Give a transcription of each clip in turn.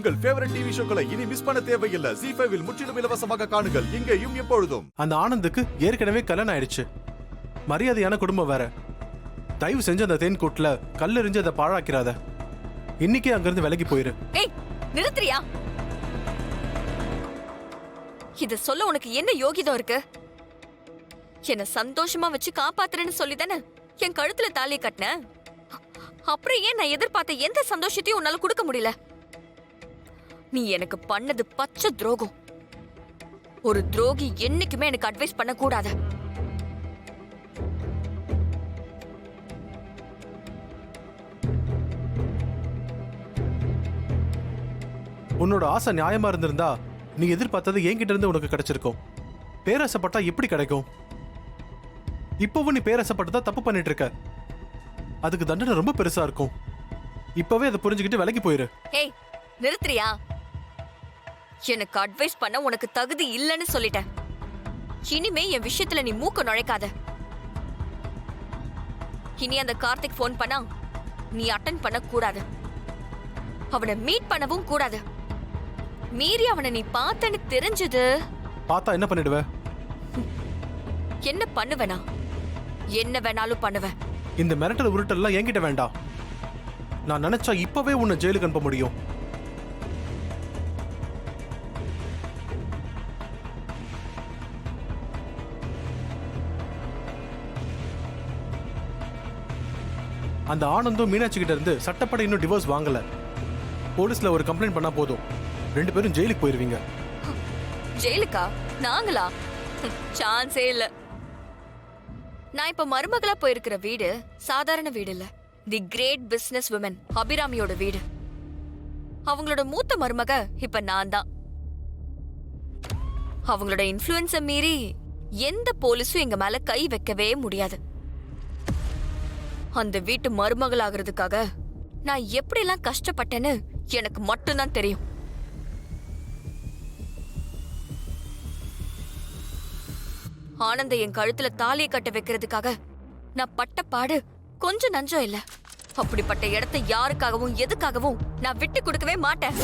உங்கள் favourite TV ஷோக்களை இனி miss பண்ண தேவையில்லை. ZEE5 இல் முற்றிலும் இலவசமாக காணுங்கள், இங்கேயும் எப்பொழுதும். அந்த ஆனந்துக்கு ஏற்கனவே கல்யாணம் ஆயிடுச்சு. மரியாதையான குடும்பம் வேற. தயவு செஞ்சு அந்த தேன் கூட்டுல கல்லெறிஞ்சு அதை பாழாக்கிறாத. இன்னைக்கே அங்கிருந்து விலகி போயிரு. ஏய், நிறுத்துறியா? இத சொல்ல உனக்கு என்ன யோகிதம் இருக்கு? என்ன சந்தோஷமா வச்சு காப்பாத்துறேன்னு சொல்லிதானே என் கழுத்துல தாலியை கட்டின. அப்புறம் ஏன் நான் எதிர்பார்த்த எந்த சந்தோஷத்தையும் உன்னால கொடுக்க முடியல? நீ எனக்கு பண்ணது பச்சை துரோகம். ஒரு துரோகி என்னைக்குமே எனக்கு அட்வைஸ் பண்ண கூடாது. உன்னோட ஆசை நியாயமா இருந்திருந்தா நீ எதிர்பார்த்தது என்கிட்ட இருந்து உனக்கு கிடைச்சிருக்கும். பேராசைப்பட்டா எப்படி கிடைக்கும்? இப்பவும் நீ பேராசைப்பட்டதா தப்பு பண்ணிட்டு இருக்க. அதுக்கு தண்டனை ரொம்ப பெருசா இருக்கும். இப்பவே அதை புரிஞ்சுக்கிட்டு விலகி போயிரு. ஏய், நிறுத்துறியா? எனக்கு அட்வைஸ் பண்ண உனக்கு தகுதி இல்லைன்னு சொல்லிட்டேன். இனிமே என் விஷயத்துல நீ மூக்க நுழைக்காத. இனி அந்த கார்த்திக் போன் பண்ணா நீ அட்டெண்ட் பண்ண கூடாது. அவனை மீட் பண்ணவும் கூடாது. மீறி அவனை நீ பார்த்தன்னு தெரிஞ்சது, பார்த்தா என்ன பண்ணிடுவ? என்ன பண்ணுவேனா? என்ன வேணாலும் பண்ணுவேன். இந்த மிரட்டல் உருட்டெல்லாம் என்கிட்ட வேண்டாம். நான் நினைச்சா இப்பவே உன்னை ஜெயிலுக்கு அனுப்ப முடியும். அந்த ஆனந்தும் மீனாட்சி கிட்ட இருந்து சட்டப்படி இன்னும் டிவோர்ஸ் வாங்கல. போலீஸ்ல ஒரு கம்ப்ளைண்ட் பண்ணா போதும், 2 பேரும் ஜெயிலுக்கு போயிருவீங்க. ஜெயிலுக்கா? நாங்களா? சான்ஸே இல்ல. நான் இப்ப மருமகளா போயிருக்கிற வீடு சாதாரண வீடு இல்ல. தி கிரேட் பிசினஸ் விமன் அபிராமியோட வீடு. அவங்களோட மூத்த மருமக இப்ப நான் தான். அவங்களோட இன்ஃப்ளூயன்ஸ மீறி எந்த போலீஸும் எங்க மேல கை வைக்கவே முடியாது. அந்த வீட்டு மருமகள் ஆகிறதுக்காக நான் எப்படிலாம் கஷ்டப்பட்டேன்னு எனக்கு மட்டும்தான் தெரியும். ஆனந்த என் கழுத்துல தாலியை கட்ட வைக்கிறதுக்காக நான் பட்ட பாடு கொஞ்சம் நஞ்சம் இல்ல. அப்படிப்பட்ட இடத்தை யாருக்காகவும் எதுக்காகவும் நான் விட்டு கொடுக்கவே மாட்டேன்.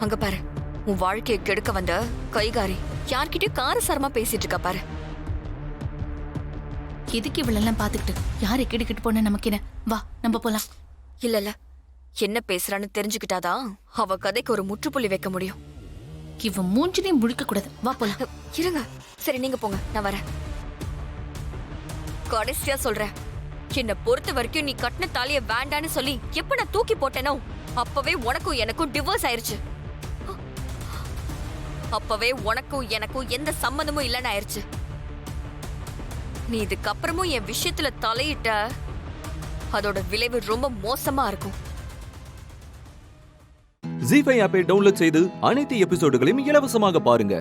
அங்க பாரு, உன் வாழ்க்கையை கெடுக்க வந்த கைகாரி யார்கிட்டயும் காரசாரமா பேசிட்டு இருக்கா பாரு. எதுக்கு இவளெல்லாம் பாத்துக்கிட்டு யாரை கெடுக்கிட்டு போன நமக்கு என்ன? வா, நம்ம போலாம். இல்ல, என்ன பேசுறான்னு தெரிஞ்சுக்கிட்டாதான் அவ கதைக்கு ஒரு முற்றுப்புள்ளி வைக்க முடியும். இவ மூஞ்சினையும் முழிக்க கூடாது. வா போலாம். இருங்க, சரி நீங்க போங்க, நான் வரேன். கடைசியா சொல்றேன், என்ன பொறுத்த வரைக்கும் நீ கட்டின தாலிய வேண்டான்னு சொல்லி எப்ப நான் தூக்கி போட்டேனோ அப்பவே உனக்கும் எனக்கும் டிவோர்ஸ் ஆயிருச்சு. அப்பவே உனக்கும் எனக்கும் எந்த சம்மந்தமும் இல்லைன்னு ஆயிருச்சு. நீ இதுக்கப்புறமும் என் விஷயத்துல தலையிட்ட, அதோட விளைவு ரொம்ப மோசமா இருக்கும். ZEE5 ஆப்பை டவுன்லோட் செய்து அனைத்து எபிசோடுகளையும் இலவசமாக பாருங்க.